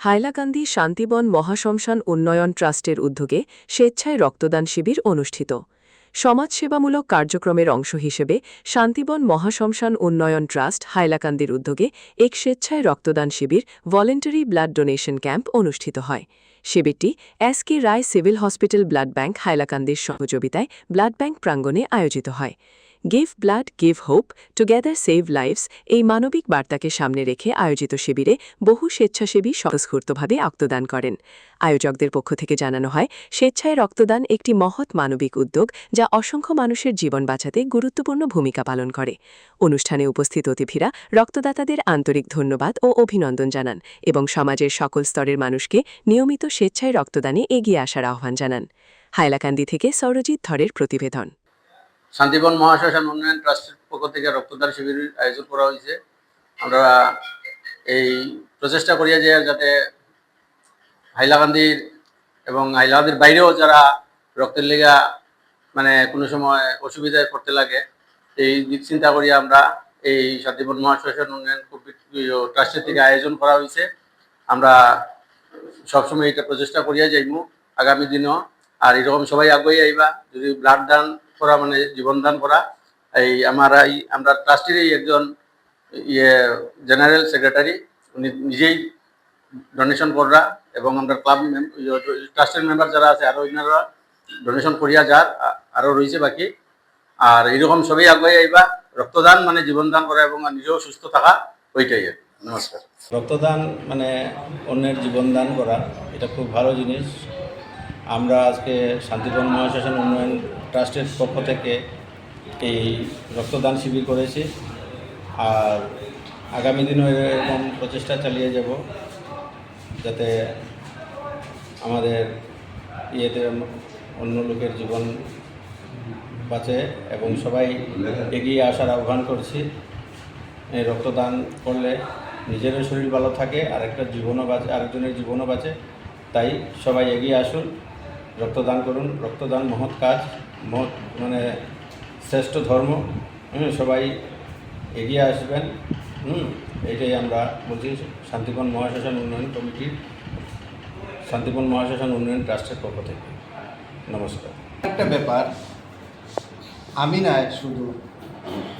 হাইলাকান্দি শান্তিবন মহাশ্মশান উন্নয়ন ট্রাস্টের উদ্যোগে স্বেচ্ছায় রক্তদান শিবির অনুষ্ঠিত। সমাজসেবামূলক কার্যক্রমের অংশ হিসেবে শান্তিবন মহাশ্মশান উন্নয়ন ট্রাস্ট হাইলাকান্দির উদ্যোগে এক স্বেচ্ছায় রক্তদান শিবির ভলেন্টারি ব্লাড ডোনেশন ক্যাম্প অনুষ্ঠিত হয়। শিবিরটি এস.কে. রায় সিভিল হসপিটাল ব্লাড ব্যাংক হাইলাকান্দির সহযোগিতায় ব্লাড ব্যাংক প্রাঙ্গণে আয়োজিত হয়। Give blood give hope together save lives এই মানবিক বার্তাকে সামনে রেখে আয়োজিত শিবিরে বহু স্বেচ্ছাসেবী স্বতঃস্ফূর্তভাবে রক্তদান করেন। আয়োজকদের পক্ষ থেকে জানানো হয়, স্বেচ্ছায় রক্তদান একটি মহৎ মানবিক উদ্যোগ যা অসংখ্য মানুষের জীবন বাঁচাতে গুরুত্বপূর্ণ ভূমিকা পালন করে। অনুষ্ঠানে উপস্থিত অতিথিরা রক্তদাতাদের আন্তরিক ধন্যবাদ ও অভিনন্দন জানান এবং সমাজের সকল স্তরের মানুষকে নিয়মিত স্বেচ্ছায় রক্তদানে এগিয়ে আসার আহ্বান জানান। হাইলাকান্দি থেকে সৌরজিৎ ধরের প্রতিবেদন। শান্তিবন মহাশ্মশান উন্নয়ন ট্রাস্টের পক্ষ থেকে রক্তদান শিবিরের আয়োজন করা হয়েছে। আমরা এই প্রচেষ্টা করিয়া যে যাতে হাইলাকান্দির এবং হাইলাকান্দির বাইরেও যারা রক্তের লেগা মানে কোনো সময় অসুবিধায় পড়তে লাগে, এই দিক চিন্তা করিয়া আমরা এই শান্তিবন মহাশ্মশান উন্নয়ন ট্রাস্টের থেকে আয়োজন করা হয়েছে। আমরা সবসময় এটা প্রচেষ্টা করিয়া যাইমু আগামী দিনও। আর এরকম সবাই আগুয়ে আইবা, যদি ব্লাড দান করা মানে জীবন দান করা। এই আমরা ট্রাস্টেরই একজন জেনারেল সেক্রেটারি, উনি নিজেই ডোনেশন করা এবং আমরা ক্লাব ট্রাস্টের মেম্বার যারা আছে আরও ওনারা ডোনেশন করিয়া যার আরও রয়েছে বাকি। আর এরকম সবাই আগুয়ে আইবা, রক্তদান মানে জীবন দান করা এবং নিজেও সুস্থ থাকা, ওইটাই। নমস্কার। রক্তদান মানে অন্যের জীবন দান করা, এটা খুব ভালো জিনিস। আমরা আজকে শান্তিবন মহাশ্মশান উন্নয়ন ট্রাস্টের পক্ষ থেকে এই রক্তদান শিবির করেছি, আর আগামী দিনও এরকম প্রচেষ্টা চালিয়ে যাব যাতে আমাদের ইয়েতে অন্য লোকের জীবন বাঁচে এবং সবাই এগিয়ে আসার আহ্বান করছি। এই রক্তদান করলে নিজেরও শরীর ভালো থাকে, আরেকটা জীবনও বাঁচে, আরেকজনের জীবনও বাঁচে। তাই সবাই এগিয়ে আসুন, রক্তদান করুন। রক্তদান মহৎ কাজ, মহৎ মানে শ্রেষ্ঠ ধর্ম। সবাই এগিয়ে আসবেন। এটাই আমরা বলছি শান্তিবন মহাশ্মশান উন্নয়ন কমিটির, শান্তিবন মহাশ্মশান উন্নয়ন ট্রাস্টের পক্ষ থেকে। নমস্কার। একটা ব্যাপার আমি না শুধু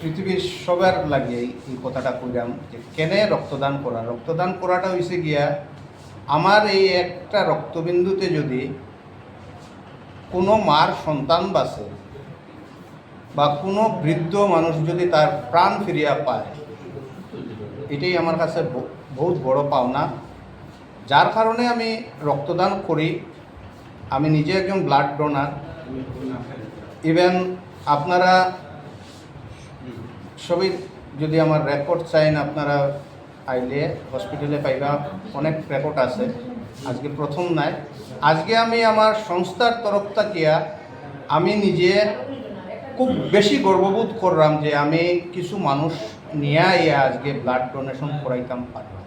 পৃথিবীর সবার লাগিয়েই এই কথাটা কইলাম যে কেন রক্তদান করাটা হয়েছে গিয়া আমার এই একটা রক্তবিন্দুতে যদি কোনো মার সন্তান বাঁচে বা কোনো বৃদ্ধ মানুষ যদি তার প্রাণ ফিরিয়া পায়, এটাই আমার কাছে বহুত বড় পাওনা। যার কারণে আমি রক্তদান করি। আমি নিজে একজন ব্লাড ডোনার। ইভেন আপনারা সবই যদি আমার রেকর্ড চাইন, আপনারা আইলে হসপিটালে পাইবা, অনেক রেকর্ড আছে। আজকে প্রথম নাই, আজকে আমি আমার সংস্থার তরফ থাকিয়া আমি নিজে খুব বেশি গর্ববোধ করলাম যে আমি কিছু মানুষ নিয়ে আজকে ব্লাড ডোনেশন করাইতাম পারলাম।